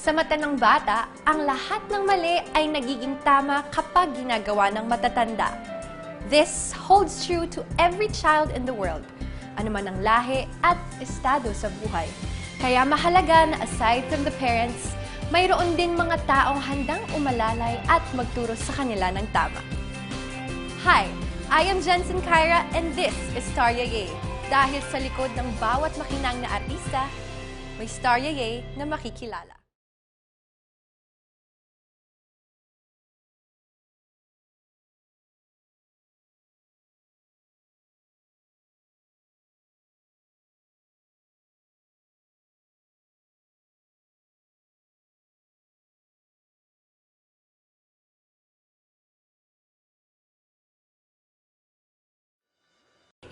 Sa mata ng bata, ang lahat ng mali ay nagiging tama kapag ginagawa ng matatanda. This holds true to every child in the world, anuman ang lahi at estado sa buhay. Kaya mahalaga na aside from the parents, mayroon din mga taong handang umalalay at magturo sa kanila ng tama. Hi, I am Jensen Kyra and this is Starya Ye. Dahil sa likod ng bawat makinang na artista, may Starya Ye na makikilala.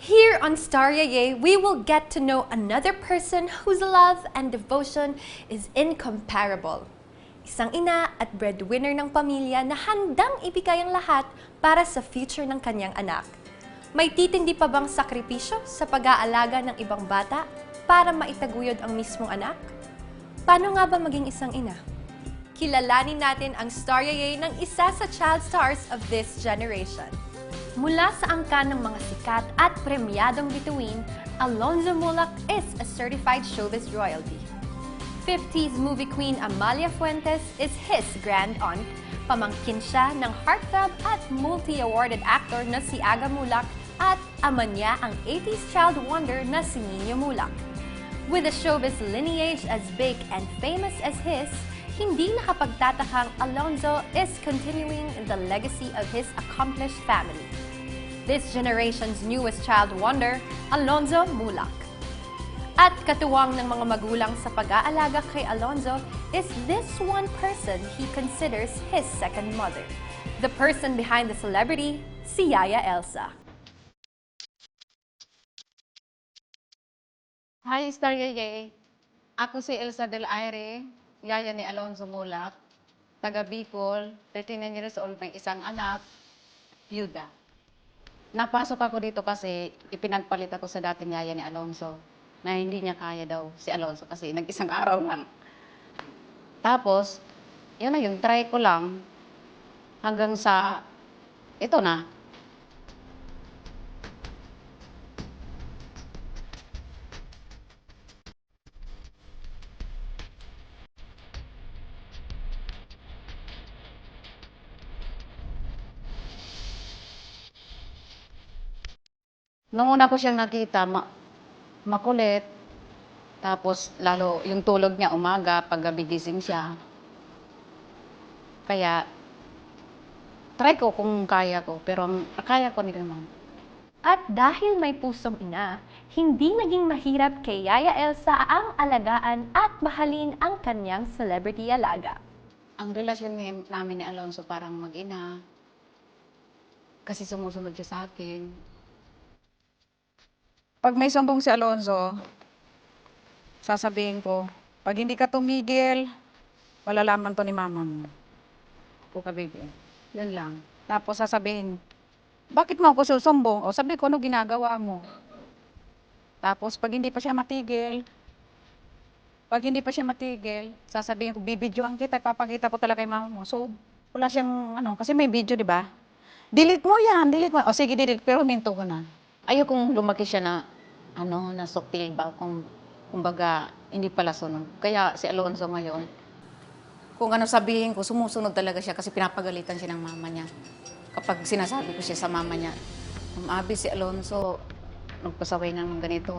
Here on Starya Ye, we will get to know another person whose love and devotion is incomparable. Isang ina at breadwinner ng pamilya na handang ibigay ang lahat para sa future ng kanyang anak. May titindi pa bang sakripisyo sa pag-aalaga ng ibang bata para maitaguyod ang mismong anak? Paano nga ba maging isang ina? Kilalanin natin ang Starya Ye ng isa sa child stars of this generation. Mula sa angkan ng mga sikat at premyadong bituin, Alonzo Mulak is a certified showbiz royalty. 50s movie queen Amalia Fuentes is his grand aunt. Pamangkin siya ng heartthrob at multi-awarded actor na si Aga Mulak at ama niya ang 80s child wonder na si Nino Mulak. With a showbiz lineage as big and famous as his, hindi nakapagtatakang Alonzo is continuing the legacy of his accomplished family. This generation's newest child wonder, Alonzo Mulak. At katuwang ng mga magulang sa pag-aalaga kay Alonzo is this one person he considers his second mother. The person behind the celebrity, si Yaya Elsa. Hi, Starya Ye. Ako si Elsa Del Aire, yaya ni Alonzo Mulak, taga Bicol, 39 years old, may isang anak, byuda. Napasok ako dito kasi ipinagpalit ako sa dating yaya ni Alonzo na hindi niya kaya daw si Alonzo kasi nag-isang araw lang. Tapos, yun na yun, try ko lang hanggang sa ito na. Nung una ko siyang nakita, makulit. Tapos, lalo yung tulog niya umaga, pag gabi gising siya. Kaya, try ko kung kaya ko, pero kaya ko nila naman. At dahil may pusong ina, hindi naging mahirap kay Yaya Elsa ang alagaan at mahalin ang kanyang celebrity alaga. Ang relasyon namin ni Alonzo parang mag-ina. Kasi sumusunod siya sa akin. Pag may sumbong si Alonzo, sasabihin ko, pag hindi ka tumigil, malalaman to ni mama mo. O baby. Yan lang. Tapos sasabihin, bakit mo ako susumbong? O sabi ko, ano ginagawa mo? Tapos pag hindi pa siya matigil, sasabihin ko, bibidyoan kita, papakita ko talaga kay mama mo. So, wala siyang, kasi may video, di ba? Delete mo yan, delete mo. O sige, delete, pero minto ko na. Ayokong lumaki siya na, na subtil ba, kumbaga, hindi pala sunod. Kaya si Alonzo ngayon, kung ano sabihin ko, sumusunod talaga siya kasi pinapagalitan siya ng mama niya. Kapag sinasabi ko siya sa mama niya, Abi, si Alonzo, nagpasaway ng ganito.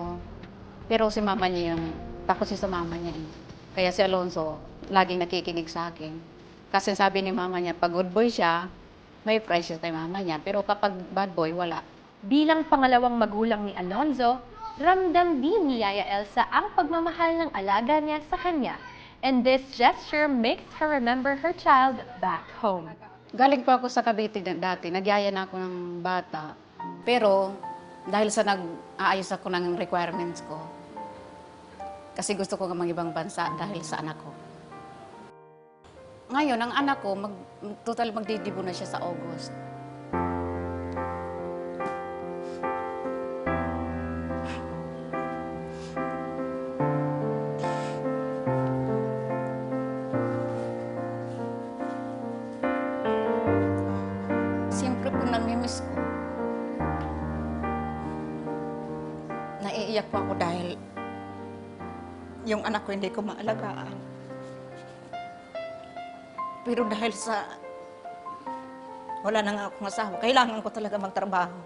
Pero si mama niya yung, takot siya sa mama niya eh. Kaya si Alonzo, laging nakikinig sa akin. Kasi sabi ni mama niya, pag good boy siya, may price siya kay mama niya. Pero kapag bad boy, wala. Bilang pangalawang magulang ni Alonzo, ramdam din ni Yaya Elsa ang pagmamahal ng alaga niya sa kanya. And this gesture makes her remember her child back home. Galing pa ako sa Cavite dati, nagyaya na ako ng bata. Pero dahil sa nag-aayos ako ng requirements ko, kasi gusto ko mag-ibang bansa dahil sa anak ko. Ngayon, ang anak ko, total magdidibo na siya sa August. Naiiyak po ako dahil yung anak ko hindi ko maalagaan. Pero dahil sa wala na nga akong asawa, kailangan ko talaga magtrabaho.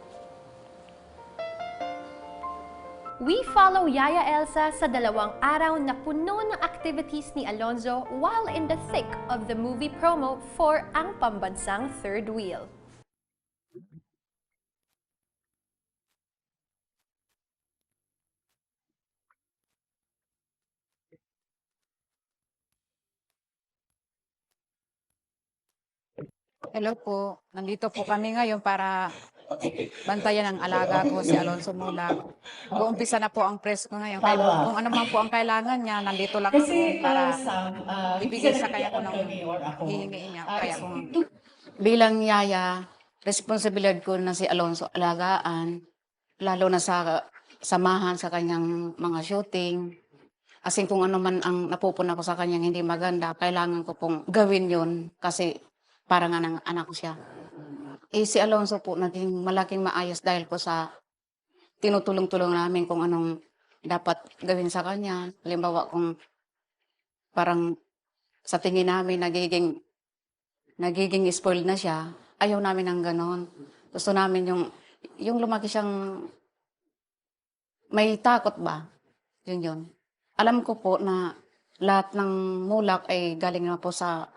We follow Yaya Elsa sa 2 araw na puno ng activities ni Alonzo while in the thick of the movie promo for ang pambansang Third Wheel. Hello po, nandito po kami ngayon para bantayan ang alaga ko si Alonzo Mula. Uumpisa na po ang press ko ngayon. Kaya kung ano man po ang kailangan niya, nandito lang ako para ibigay sa kanya ko ng hihingi niya. Kaya kung bilang yaya, responsibilidad ko na si Alonzo alagaan, lalo na sa samahan sa kanyang mga shooting. Kasi kung ano man ang napupuna ko sa kanyang hindi maganda, kailangan ko pong gawin yon kasi para nga ng anak ko siya. Si Alonzo po naging malaking maayos dahil po sa tinutulong-tulong namin kung anong dapat gawin sa kanya. Halimbawa kung parang sa tingin namin nagiging spoiled na siya, ayaw namin ng ganon. Gusto namin yung lumaki siyang may takot ba? Yun. Alam ko po na lahat ng mulak ay galing na po sa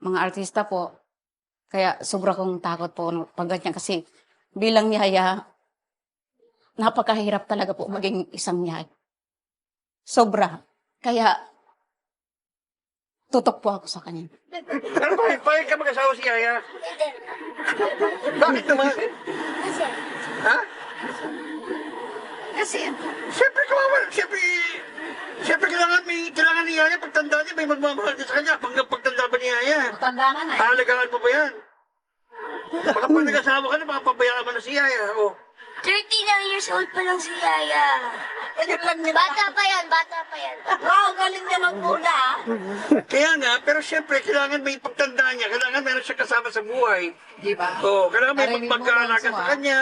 mga artista po. Kaya sobra kong takot po pag ganyan kasi bilang yaya, napakahirap talaga po maging isang yaya. Sobra. Kaya tutok po ako sa kanya. Ano ba? Payag ka mag-asawa si Yaya? Bakit naman? Ha? Kasi Siyempre kawawa. Siyempre kailangan ni Yaya pagtanda niya, may magmamahal din sa kanya. Pagtanda ba ni Yaya? tanda na na. Halagaan mo ba yan? Baka pag nag-asawa ka na, papabayaan mo na si Yaya. Oh. 39 years old pa lang si Yaya. Ayun lang nila. Bata pa yan, bata pa yan. Wow, galing niya magmula. Kaya nga, pero siyempre kailangan may pagtanda niya. Kailangan meron siya kasama sa buhay. Di ba? Oh, kailangan may Narinig mo, magkaalaga Alonzo, sa ah. kanya,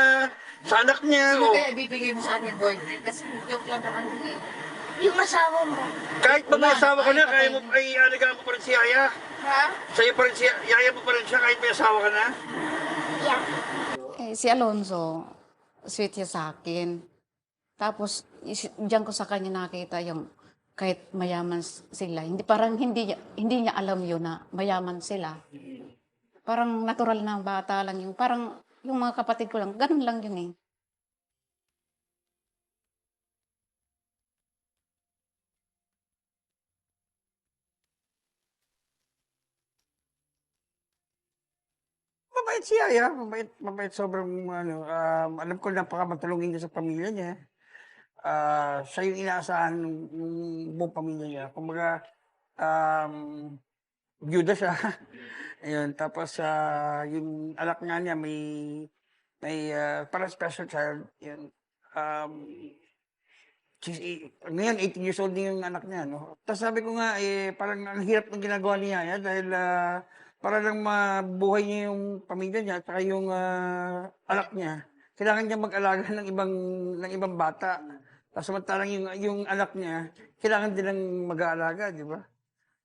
sa anak niya. Sino Oh. kaya ibibigay mo sa akin boyfriend? Kasi joke lang naman yun eh. Yung asawa mo. Kahit pa may Wala. asawa ka na, Ay, kaya mo ay alagaan mo pa rin si Yaya. Ha? Sa'yo pa rin si Yaya mo pa rin siya kahit may asawa ka na. Yeah. Si Alonzo, sweet siya sa akin. Tapos, diyan ko sa kanya nakita yung kahit mayaman sila. Hindi niya alam yun na mayaman sila. Parang natural na bata lang yung, parang yung mga kapatid ko lang, ganun lang yun eh. Mabait si Yaya, mabait sobrang alam ko napakamatulungin niya sa pamilya niya. Siya yung inaasahan ng buong pamilya niya. Kumbaga, byuda siya. Ayun, tapos yung anak niya may parang special child. Yun. Ngayon, 18 years old na yung anak niya, no? Tapos sabi ko nga, parang ang hirap ng ginagawa ni Yaya dahil para lang mabuhay niya yung pamilya niya at saka yung anak niya. Kailangan niya mag-alaga ng ibang bata. Tapos samantalang yung anak niya, kailangan din ng mag-aalaga, di ba?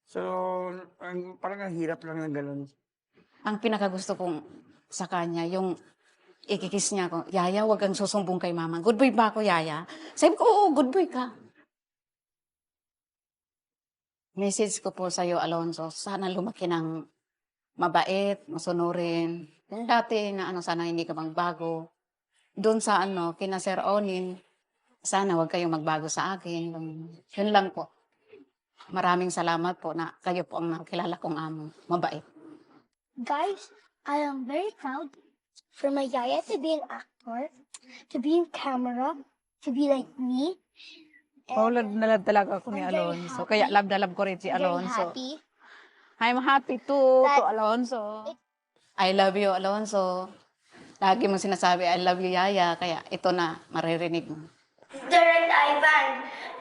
So, parang ang hirap lang ng ganun. Ang pinakagusto kong sa kanya, yung ikikis niya ako, Yaya, huwag kang susumbong kay mama. Good boy ba ako, Yaya? Sabi ko, oo, good boy ka. Message ko po sa'yo, Alonzo, sana lumaki ng mabait, masunurin. Yung dati na sana hindi ka magbago. Doon sa kina Sir Onin, sana huwag kayong magbago sa akin. Yun lang po. Maraming salamat po na kayo po ang nakilala kong amo. Mabait. Guys, I am very proud for my Yaya to be an actor, to be in camera, to be like me. Love na love talaga ako ni I'm very Alonzo. happy. Kaya love na love ko rin si Very Alonzo. happy. I'm happy too, to That- Alonzo. I love you, Alonzo. Lagi mo sinasabi, I love you, Yaya. Kaya ito na, maririnig mo. Direct Ivan,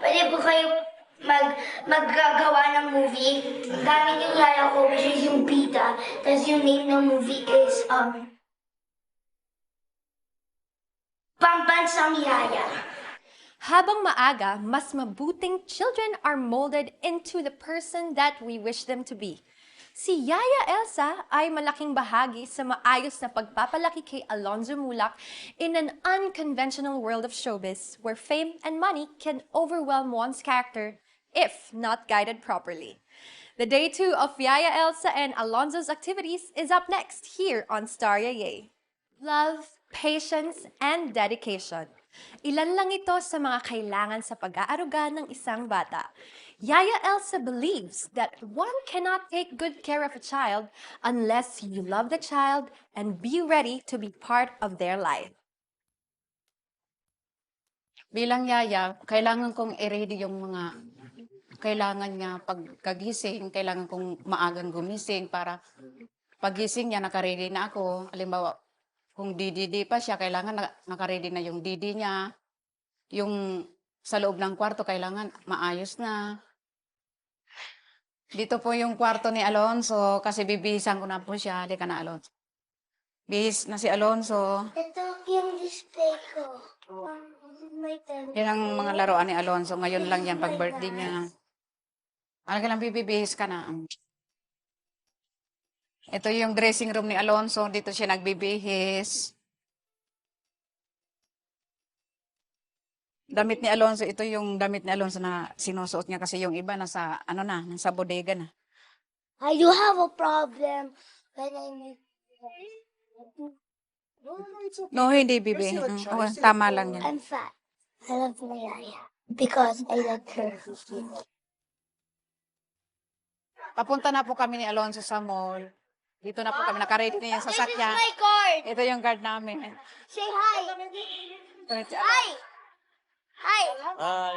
pwede po kayo maggagawa ng movie gamit yung Yaya ko, which is yung Bida. Tapos yung name ng movie is, Pambansang Yaya. Habang maaga, mas mabuting children are molded into the person that we wish them to be. Si Yaya Elsa ay malaking bahagi sa maayos na pagpapalaki kay Alonzo Mulak in an unconventional world of showbiz where fame and money can overwhelm one's character if not guided properly. The day 2 of Yaya Elsa and Alonzo's activities is up next here on Star Yay. Love, patience, and dedication. Ilan lang ito sa mga kailangan sa pag-aaruga ng isang bata. Yaya Elsa believes that one cannot take good care of a child unless you love the child and be ready to be part of their life. Bilang yaya, kailangan kong i-ready yung mga kailangan niya pagkagising, kailangan kong maagang gumising para pagising niya, nakaready na ako. Halimbawa, kung DDD pa siya, kailangan nakaready na yung DD niya. Yung sa loob ng kwarto, kailangan maayos na. Dito po yung kwarto ni Alonzo kasi bibihisan ko na po siya. Halika na, Alonzo. Bihis na si Alonzo. Ito yung display ko. May Yan ang mga laruan ni Alonzo. Ngayon lang yan, pag-birthday niya. Halika lang, bibihis ka na. Ito yung dressing room ni Alonzo. Dito siya nagbibihis. Damit ni Alonzo, ito yung damit ni Alonzo na sinusuot niya kasi yung iba nasa, nasa bodega na. I do have a problem when I make. No, hindi, bibi. Oh, tama lang yan. I'm fat. I love my yaya because I like her. Papunta na po kami ni Alonzo sa mall. Dito na po kami, nakaready na yung This is sasakyan. my card. Ito yung guard namin. Say hi. Hi. Hi.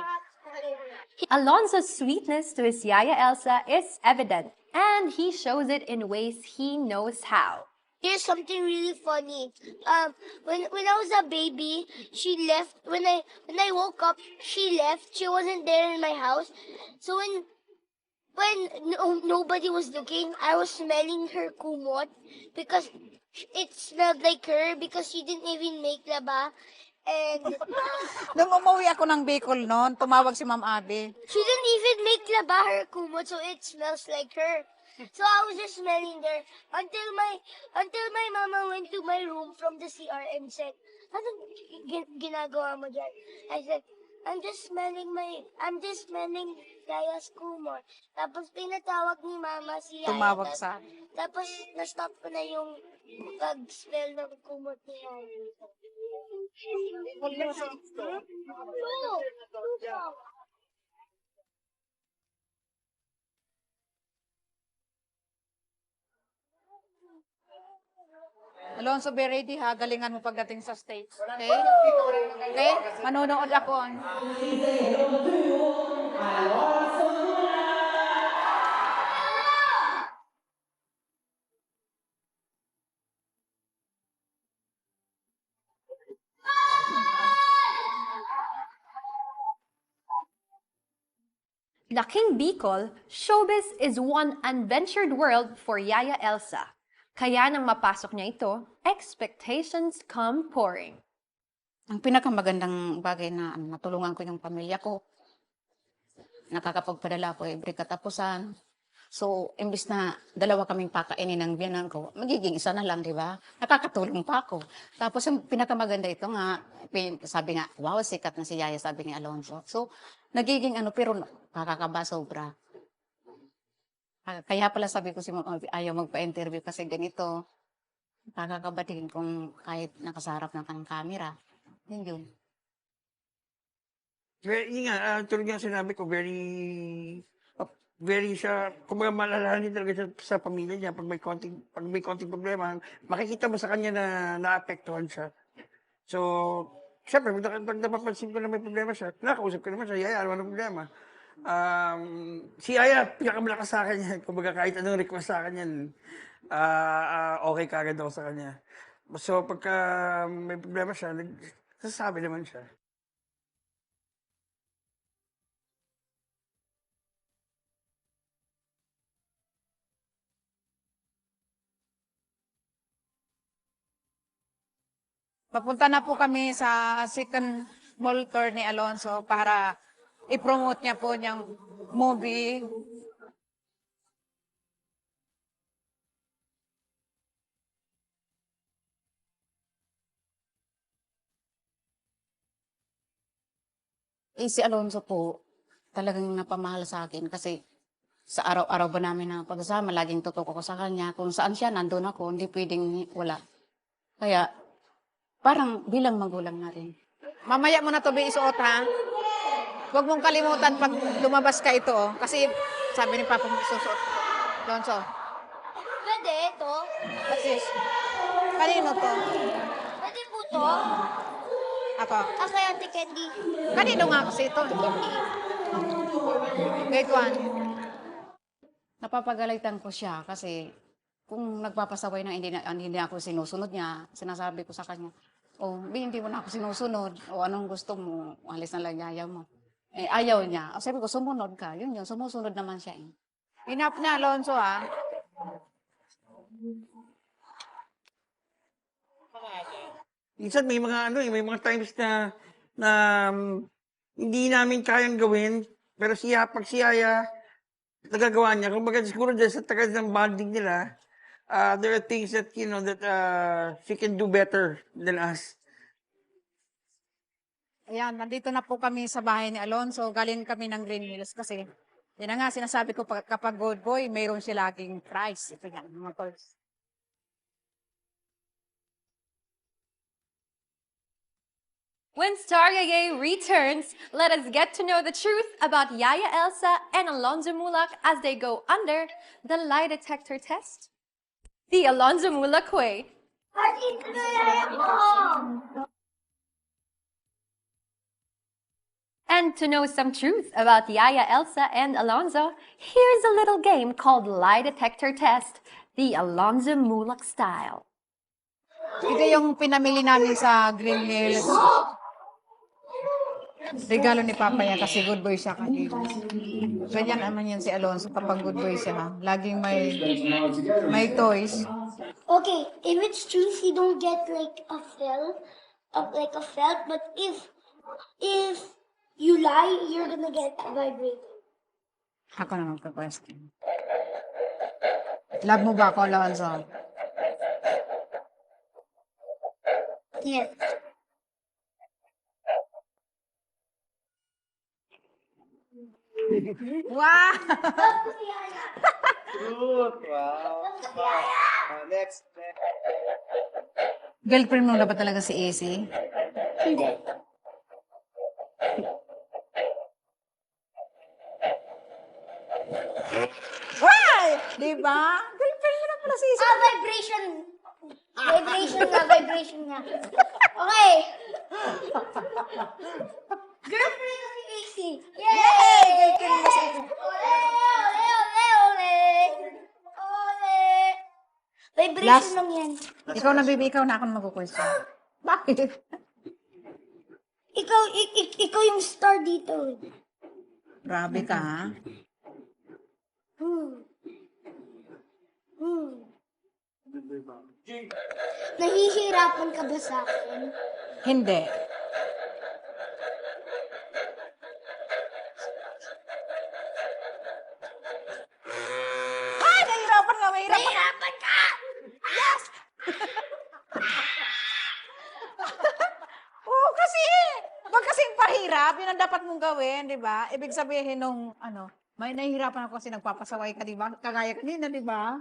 Alonzo's sweetness to his Yaya Elsa is evident, and he shows it in ways he knows how. Here's something really funny. When I was a baby, she left. When I woke up, she left. She wasn't there in my house. So when nobody was looking, I was smelling her kumot because it smelled like her because she didn't even make laba. And Nung umuwi ako ng Bicol noon, tumawag si Ma'am Abby. she didn't even make laba her kumot, so it smells like her. So I was just smelling there until my mama went to my room from the CR and said, "Anong ginagawa mo dyan?" I said, I'm just smelling Yaya's kumot." Tapos pinatawag ni mama si Yaya. Tumawag sa Tapos na-stop ko na yung pag-smell ng kumot ni Yaya. Alonzo, be ready ha. Galingan mo pagdating sa stage. Okay? Okay? Manonood ako. Laking Bicol, showbiz is one unventured world for Yaya Elsa. Kaya nang mapasok niya ito, expectations come pouring. Ang pinakamagandang bagay na natulungan ko yung pamilya ko, nakakapagpadala ko every katapusan. So, imbis na dalawa kaming pakainin ng biyanan ko, magiging isa na lang, di ba? Nakakatulong pa ako. Tapos yung pinakamaganda ito nga, sabi nga, wow, sikat na si Yaya, sabi ni Alonzo. So, nagiging pero nakakaba sobra. Kaya pala sabi ko si ayaw magpa-interview kasi ganito. Nakakaba din kung kahit nakasarap ng camera. Yun. Yun nga, tulad nga sinabi ko, very siya, kumbaga malalahanin talaga siya sa pamilya niya pag may konting problema, makikita mo sa kanya na naapektuhan siya. So, syempre, pag napapansin ko na may problema siya, nakausap ko naman siya, Yaya, ano problema? Si Yaya, pinakamalakas sa akin yan. Kumbaga, kahit anong request sa akin yan, okay kagad ako sa kanya. So, pagka may problema siya, nagsasabi naman siya. Papunta na po kami sa second mall tour ni Alonso para i-promote niya po niyang movie. Si Alonso po, talagang napamahal sa akin kasi sa araw-araw ba namin na pagsasama, laging tutok ako sa kanya. Kung saan siya, nandun ako, hindi pwedeng wala. Kaya, parang bilang magulang na rin. Mamaya mo na to isuot, ha? Huwag mong kalimutan pag lumabas ka ito, oh. Kasi sabi ni Papa mo susuot. Alonso, Pwede ito. kasi, kanino to? Pwede po to. Ako. Kay Ate Candy. Kanino nga kasi ito? Grade 1. Napapagalitan ko siya kasi kung nagpapasaway na hindi ako sinusunod niya, sinasabi ko sa kanya, oh, hindi mo na ako sinusunod. O anong gusto mo? Alis na lang ayaw mo. Ayaw niya. Sabi ko, sumunod ka. Yun, sumusunod naman siya. Enough na, Alonso, ha? Minsan may mga may mga times na hindi namin kayang gawin, pero pag si Yaya, nagagawa niya. Kumbaga siguro dahil sa tagal ng bonding nila, there are things that, that she can do better than us. Ayan, nandito na po kami sa bahay ni Alonso. Galing kami ng Green Hills kasi yan na nga, sinasabi ko kapag good boy, mayroon siya laging prize. Ito yan, mga toys. When Star Yeye returns, let us get to know the truth about Yaya Elsa and Alonzo Mulak as they go under the lie detector test. The Alonzo Mulak way. And to know some truth about Yaya Elsa and Alonzo, here's a little game called Lie Detector Test, the Alonzo Mulak style. Ito yung pinamili namin sa Green Hills. Regalo ni Papa yan kasi good boy siya kanina. Ganyan naman yan si Alonso kapag good boy siya. Laging may toys. Okay, if it's true, you don't get like a felt, but if you lie, you're gonna get a vibrator. Ako na magka-question. Love mo ba ako, Alonso? Yes. Wow! Good. Wow. Next. Girlfriend mo na ba talaga si AC? Hindi. Why? Diba? Girlfriend mo na pala si AC. Vibration. Vibration nga. Okay. Girlfriend ko si AC. Yay! Girlfriend mo si AC. Ole, ole, ole, ole. Ole. Vibration Last. lang yan. Ikaw na, baby. Ikaw na ako magkukwestiyon. Bakit? Ikaw yung star dito. Grabe ka, ha? Hmm. Nahihirapan ka ba sa akin? Hindi. Ay, nahihirapan nga, mahirapan. Nahihirapan ka! Oo, kasi wag kasing pahirap, yun ang dapat mong gawin, di ba? Ibig sabihin nung, may nahihirapan ako kasi nagpapasaway ka, di ba? Kagaya kanina, di ba?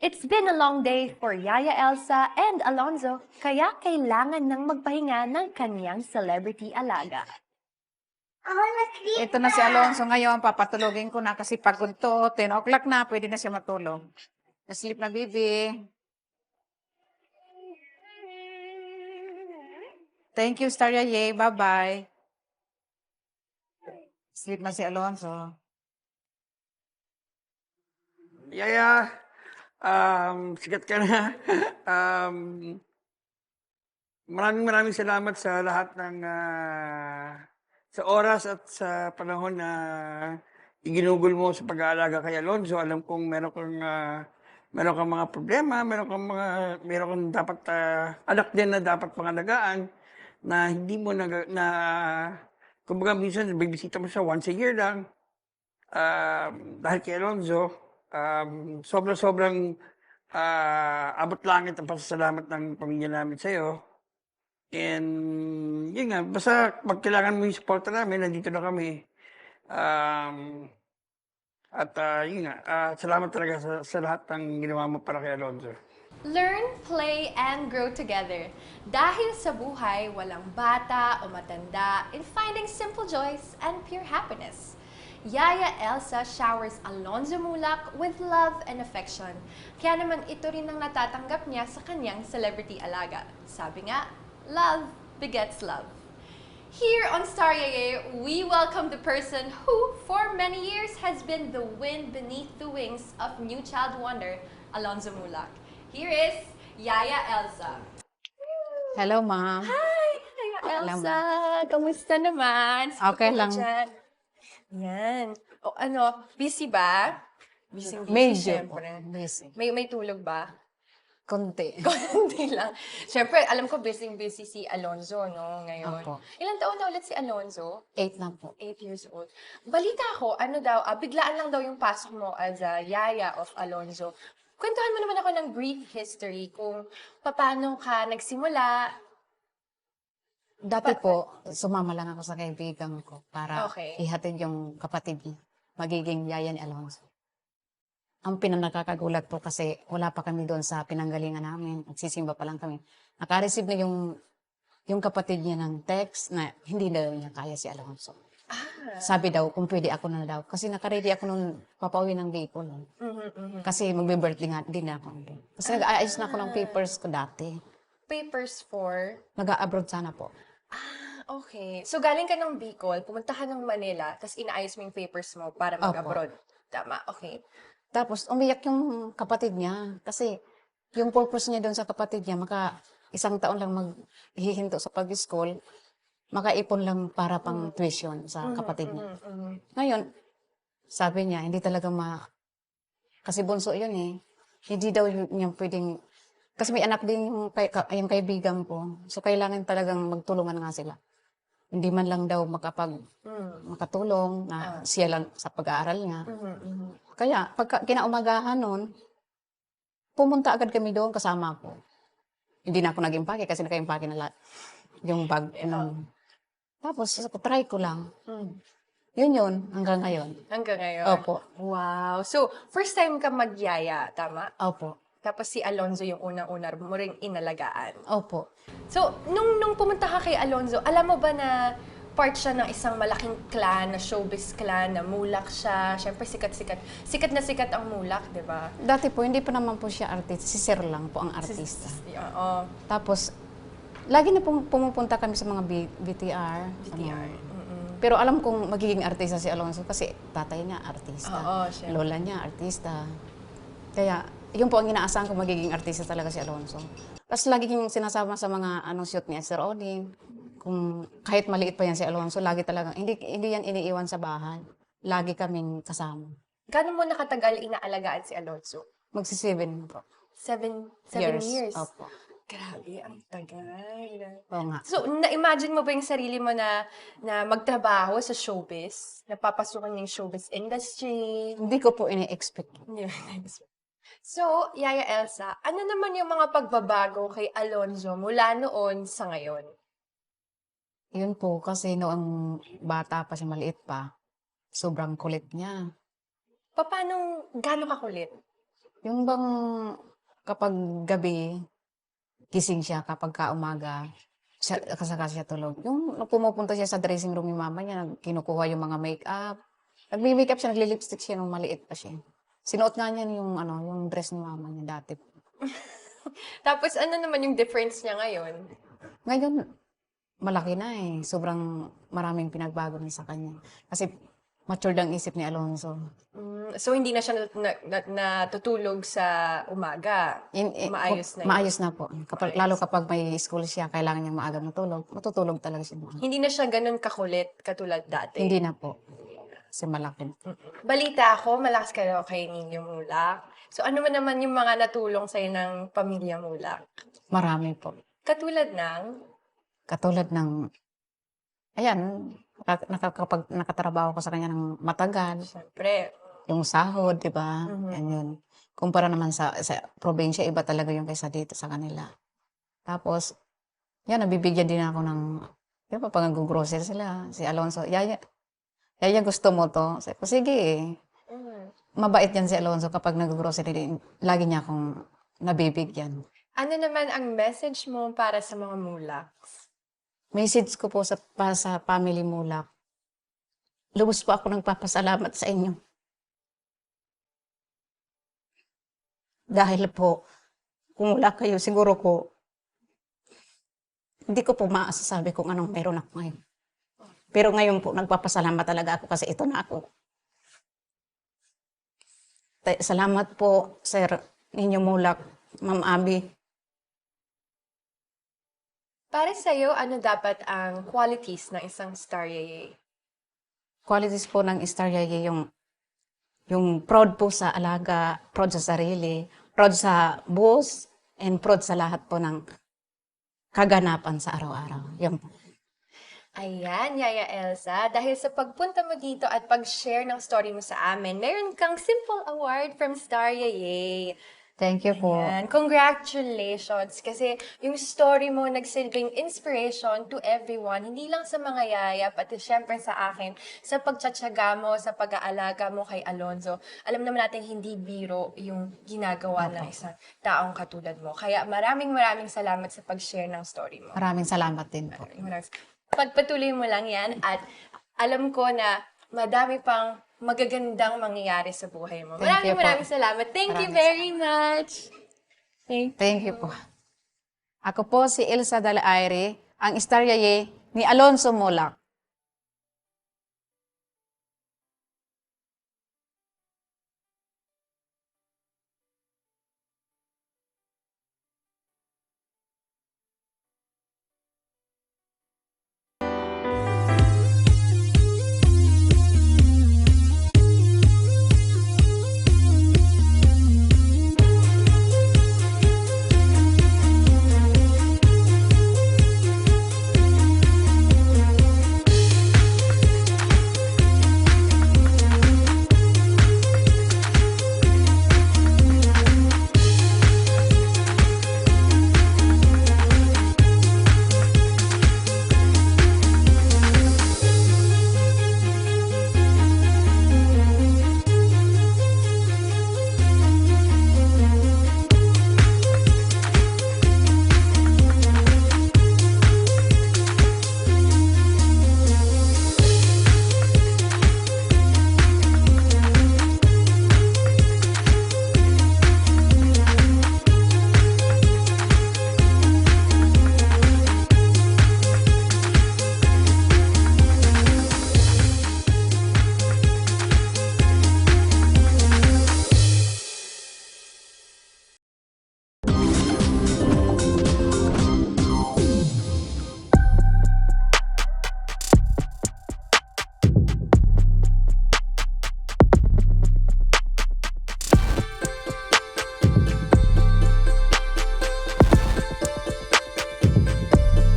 It's been a long day for Yaya Elsa and Alonzo, kaya kailangan ng magpahinga ng kanyang celebrity alaga. Ako na-sleep Ito na si Alonso ngayon, papatulogin ko na kasi pagod to, 10 o'clock na, pwede na siya matulog. Nasleep na, baby. Thank you, Star Yeye. Bye-bye. Sleep na si Alonso. Yaya, sikat ka na. Maraming salamat sa lahat ng sa oras at sa panahon na iginugol mo sa pag-aalaga kay Alonzo. Alam kong meron kang mga problema, meron kang dapat anak din na dapat pangalagaan. na hindi mo kumbaga minsan bibisita mo siya once a year lang. Dahil kay Alonzo, sobrang abot langit ang pasasalamat ng pamilya namin sa'yo. And yun nga, basta pag kailangan mo yung support namin, nandito na kami. Yun nga, salamat talaga sa lahat ng ginawa mo para kay Alonzo. Learn, play, and grow together. Dahil sa buhay, walang bata o matanda in finding simple joys and pure happiness. Yaya Elsa showers Alonzo Mulak with love and affection. Kaya naman ito rin ang natatanggap niya sa kanyang celebrity alaga. Sabi nga, love begets love. Here on Star Yeye, we welcome the person who, for many years, has been the wind beneath the wings of new child wonder, Alonzo Mulak. Here is Yaya Elsa. Hello, ma'am. Hi, Yaya Elsa! Kamusta naman? Okay lang. Yan. O busy ba? Busy, Medyo. syempre. Busy. May tulog ba? Konti. Konti lang. Syempre, alam ko busy si Alonzo, no, ngayon. Opo. Ilang taon na ulit si Alonzo? 8 na po. 8 years old. Balita ko, biglaan lang daw yung pasok mo as a yaya of Alonzo. Kwentuhan mo naman ako ng brief history kung paano ka nagsimula. Dati po, sumama lang ako sa kaibigan ko para Okay. ihatid yung kapatid niya. Magiging yaya ni Alonzo. Ang pinanakakagulat po kasi wala pa kami doon sa pinanggalingan namin. Nagsisimba pa lang kami. Naka-receive na yung kapatid niya ng text na hindi daw niya kaya si Alonzo. Sabi daw, kung pwede ako na daw. Kasi naka-ready ako nung papauwi ng Bicol. Kasi magbe-birthday nga din ako. Kasi nag-aayos na ako ng papers ko dati. Papers for? Mag-a-abroad sana po. Okay. So, galing ka ng Bicol, pumunta ka ng Manila, tapos inaayos mo yung papers mo para mag-abroad. Tama, okay. Tapos, umiyak yung kapatid niya. Kasi, yung purpose niya doon sa kapatid niya, isang taon lang maghihinto sa pag-school, makaipon lang para pang tuition sa kapatid niya. Ngayon, sabi niya, hindi talaga kasi bunso yun eh. Hindi daw niya pwedeng, kasi may anak din yung kaibigan ko. So, kailangan talagang magtulungan nga sila. Hindi man lang daw makatulong na siya lang sa pag-aaral niya. Kaya, pagka kinaumagahan nun, pumunta agad kami doon kasama ko. Hindi na ako nag-impake kasi naka-impake na lahat. Yung bag. Tapos, try ko lang. Yun, hanggang ngayon. Hanggang ngayon? Opo. Wow. So, first time ka magyaya, tama? Opo. Tapos si Alonzo yung unang-una mo ring inalagaan. Opo. So, nung pumunta ka kay Alonzo, alam mo ba na part siya ng isang malaking clan, na showbiz clan, na Mulak siya. Siyempre, sikat-sikat. Sikat na sikat ang Mulak, di ba? Dati po, hindi pa naman po siya artist. Si Sir lang po ang artista. Oo. Tapos, lagi na pumupunta kami sa mga BTR. BTR. Pero alam kong magiging artista si Alonzo kasi tatay niya artista. Oo, syempre. Lola niya artista. Kaya, yun po ang inaasahan ko magiging artista talaga si Alonzo. Tapos laging sinasama sa mga shoot ni Sir Odin. Kung kahit maliit pa yan si Alonzo, lagi talaga, hindi yan iniiwan sa bahay. Lagi kaming kasama. Gano'n mo nakatagal inaalagaan si Alonzo? Magsi-7 po. 7 years? Opo. Grabe, ang tagal. Oo nga. So, na-imagine mo ba yung sarili mo na magtrabaho sa showbiz? Napapasukan yung showbiz industry? Hindi ko po ini-expect. Hindi mo na-expect. So, Yaya Elsa, ano naman yung mga pagbabago kay Alonzo mula noon sa ngayon? Yun po, kasi noong bata pa siya, maliit pa, sobrang kulit niya. Gaano kakulit? Yung bang kapag gabi, gising siya kapag umaga, kasaka siya tulog. Yung pumupunta siya sa dressing room yung mama niya, kinukuha yung mga makeup. Nagme-makeup siya, nagli-lipstick siya nung maliit pa siya. Sinuot nga niya yung dress ni mama niya dati. Tapos, ano naman yung difference niya ngayon? Ngayon, malaki na eh. Sobrang maraming pinagbago na sa kanya. Kasi matured ang isip ni Alonzo. So, hindi na siya natutulog sa umaga? Maayos na yun? Maayos na po. Lalo kapag may school siya, kailangan niya maaga matulog. Matutulog talaga siya. Hindi na siya ganun kakulit katulad dati? Hindi na po. Kasi malaki. Balita ako, malakas kayo kay Ninyo Mulak. So, ano man naman yung mga natulong sa'yo ng pamilya Mulak? Marami po. Katulad ng? Katulad ng, ayan, nakatrabaho ko sa kanya ng matagal. Siyempre. Yung sahod, di ba? Mhm. Yan yun. Kumpara naman sa probinsya, iba talaga yung kaysa dito sa kanila. Tapos, yan, nabibigyan din ako ng, di ba, pag nag-grocery sila, si Alonso, Yaya, gusto mo to? Sabi ko, sige eh. Mabait yan si Alonso kapag nag-grocery din. Lagi niya akong nabibigyan. Ano naman ang message mo para sa mga mulaks? Message ko po para sa family Mulak. Lubos po ako nagpapasalamat sa inyo. Dahil po, kung wala kayo, siguro po, hindi ko po maasasabi kung anong meron ako ngayon. Pero ngayon po, nagpapasalamat talaga ako kasi ito na ako. Salamat po, Sir Ninyo Mulak, Ma'am Abby. Para sa'yo, ano dapat ang qualities ng isang star yeye? Qualities po ng Star Yaya yung proud po sa alaga, proud sa sarili, proud sa boss, and proud sa lahat po ng kaganapan sa araw-araw. Yung Ayan, Yaya Elsa, dahil sa pagpunta mo dito at pag-share ng story mo sa amin, meron kang simple award from Star Yeye. thank you po. Ayan, congratulations! Kasi yung story mo nagsilbing inspiration to everyone, hindi lang sa mga yaya, pati syempre sa akin, sa pagtsatsaga mo, sa pag-aalaga mo kay Alonzo. Alam naman natin hindi biro yung ginagawa ng isang taong katulad mo. Kaya maraming salamat sa pag-share ng story mo. Maraming salamat din po. Pagpatuloy mo lang yan at alam ko na madami pang magagandang mangyayari sa buhay mo. Thank you po. Maraming salamat. Thank you Maraming very much. Thank you po. Ako po si Elsa Dalaire, ang Star Yaya ni Alonso Mulak.